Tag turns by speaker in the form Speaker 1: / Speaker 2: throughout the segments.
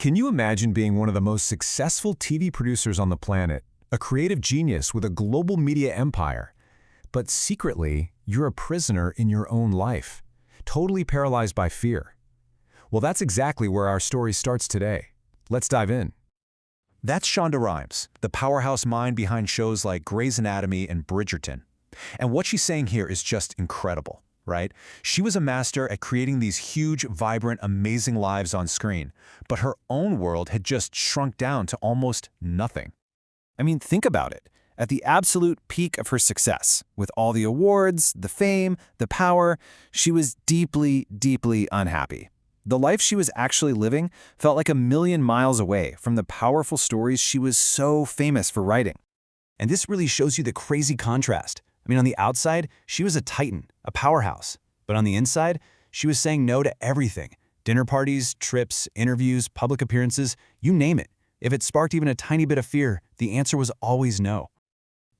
Speaker 1: Can you imagine being one of the most successful TV producers on the planet, a creative genius with a global media empire, but secretly, you're a prisoner in your own life, totally paralyzed by fear? Well, that's exactly where our story starts today. Let's dive in.
Speaker 2: That's Shonda Rhimes, the powerhouse mind behind shows like Grey's Anatomy and Bridgerton. And what she's saying here is just incredible, right? She was a master at creating these huge, vibrant, amazing lives on screen, but her own world had just shrunk down to almost nothing.
Speaker 3: I mean, think about it. At the absolute peak of her success, with all the awards, the fame, the power, she was deeply, deeply unhappy. The life she was actually living felt like a million miles away from the powerful stories she was so famous for writing. And this really shows you the crazy contrast. I mean, on the outside, she was a titan, a powerhouse. But on the inside, she was saying no to everything. Dinner parties, trips, interviews, public appearances, you name it. If it sparked even a tiny bit of fear, the answer was always no.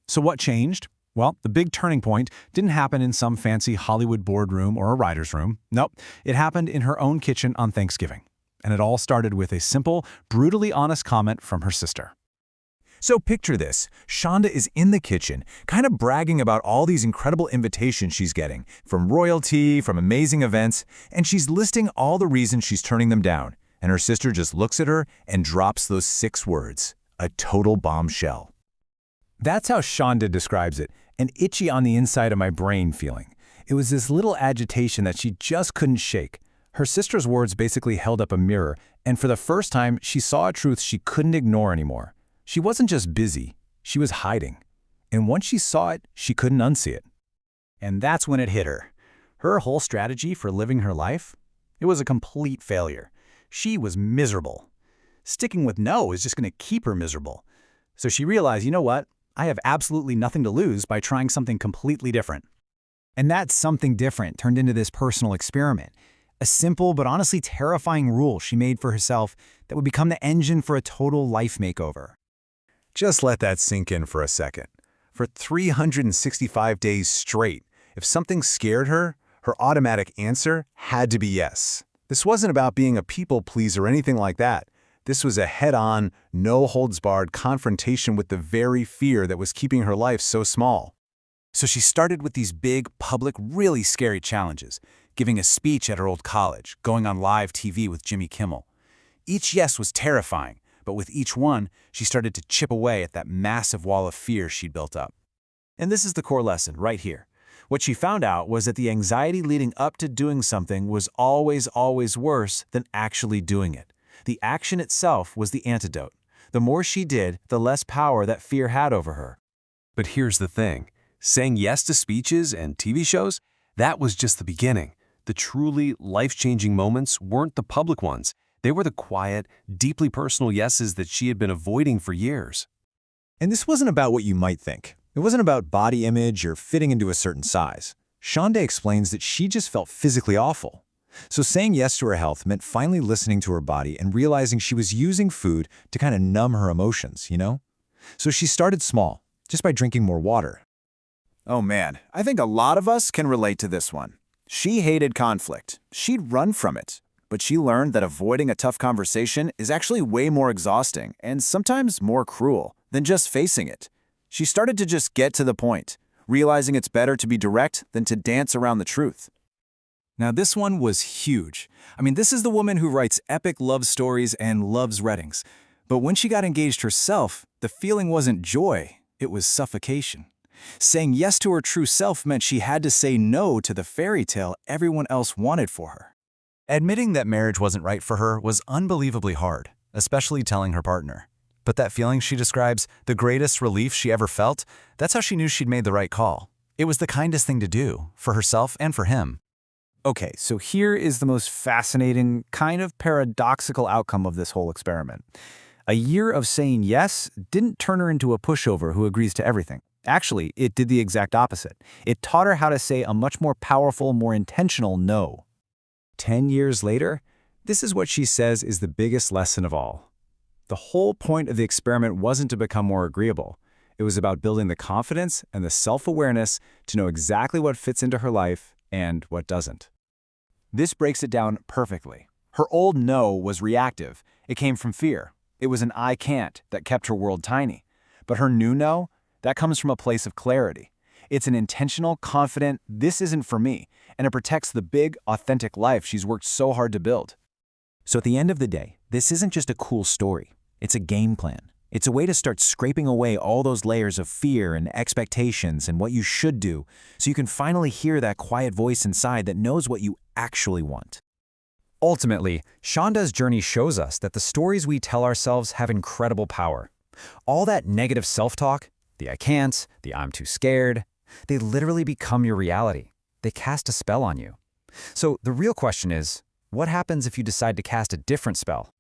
Speaker 3: So what changed? Well, the big turning point didn't happen in some fancy Hollywood boardroom or a writer's room. Nope, it happened in her own kitchen on Thanksgiving. And it all started with a simple, brutally honest comment from her sister.
Speaker 1: So picture this. Shonda is in the kitchen, kind of bragging about all these incredible invitations she's getting, from royalty, from amazing events, and she's listing all the reasons she's turning them down. And her sister just looks at her and drops those 6 words, a total bombshell. That's how Shonda describes it, an itchy on the inside of my brain feeling. It was this little agitation that she just couldn't shake. Her sister's words basically held up a mirror, and for the first time, she saw a truth she couldn't ignore anymore. She wasn't just busy, she was hiding. And once she saw it, she couldn't unsee it.
Speaker 3: And that's when it hit her. Her whole strategy for living her life? It was a complete failure. She was miserable. Sticking with no is just going to keep her miserable. So she realized, you know what? I have absolutely nothing to lose by trying something completely different. And that something different turned into this personal experiment. A simple but honestly terrifying rule she made for herself that would become the engine for a total life makeover.
Speaker 2: Just let that sink in for a second. For 365 days straight, if something scared her, her automatic answer had to be yes. This wasn't about being a people pleaser or anything like that. This was a head-on, no-holds-barred confrontation with the very fear that was keeping her life so small.
Speaker 3: So she started with these big, public, really scary challenges, giving a speech at her old college, going on live TV with Jimmy Kimmel. Each yes was terrifying, but with each one, she started to chip away at that massive wall of fear she'd built up. And this is the core lesson right here. What she found out was that the anxiety leading up to doing something was always worse than actually doing it. The action itself was the antidote. The more she did, the less power that fear had over her.
Speaker 4: But here's the thing. Saying yes to speeches and TV shows, that was just the beginning. The truly life-changing moments weren't the public ones. They were the quiet, deeply personal yeses that she had been avoiding for years.
Speaker 2: And this wasn't about what you might think. It wasn't about body image or fitting into a certain size. Shonda explains that she just felt physically awful. So saying yes to her health meant finally listening to her body and realizing she was using food to kind of numb her emotions, you know? So she started small, just by drinking more water.
Speaker 3: Oh man, I think a lot of us can relate to this one. She hated conflict. She'd run from it. But she learned that avoiding a tough conversation is actually way more exhausting and sometimes more cruel than just facing it. She started to just get to the point, realizing it's better to be direct than to dance around the truth. Now this one was huge. I mean, this is the woman who writes epic love stories and loves weddings. But when she got engaged herself, the feeling wasn't joy, it was suffocation. Saying yes to her true self meant she had to say no to the fairy tale everyone else wanted for her. Admitting that marriage wasn't right for her was unbelievably hard, especially telling her partner. But that feeling she describes, the greatest relief she ever felt, that's how she knew she'd made the right call. It was the kindest thing to do, for herself and for him. Okay, so here is the most fascinating, kind of paradoxical outcome of this whole experiment. A year of saying yes didn't turn her into a pushover who agrees to everything. Actually, it did the exact opposite. It taught her how to say a much more powerful, more intentional no. 10 years later, this is what she says is the biggest lesson of all. The whole point of the experiment wasn't to become more agreeable. It was about building the confidence and the self-awareness to know exactly what fits into her life and what doesn't. This breaks it down perfectly. Her old no was reactive, It came from fear. It was an I can't that kept her world tiny. But her new no, that comes from a place of clarity. It's an intentional, confident, this isn't for me, and it protects the big, authentic life she's worked so hard to build.
Speaker 1: So at the end of the day, this isn't just a cool story. It's a game plan. It's a way to start scraping away all those layers of fear and expectations and what you should do so you can finally hear that quiet voice inside that knows what you actually want.
Speaker 5: Ultimately, Shonda's journey shows us that the stories we tell ourselves have incredible power. All that negative self-talk, the I can't, the I'm too scared, they literally become your reality. They cast a spell on you. So the real question is, what happens if you decide to cast a different spell?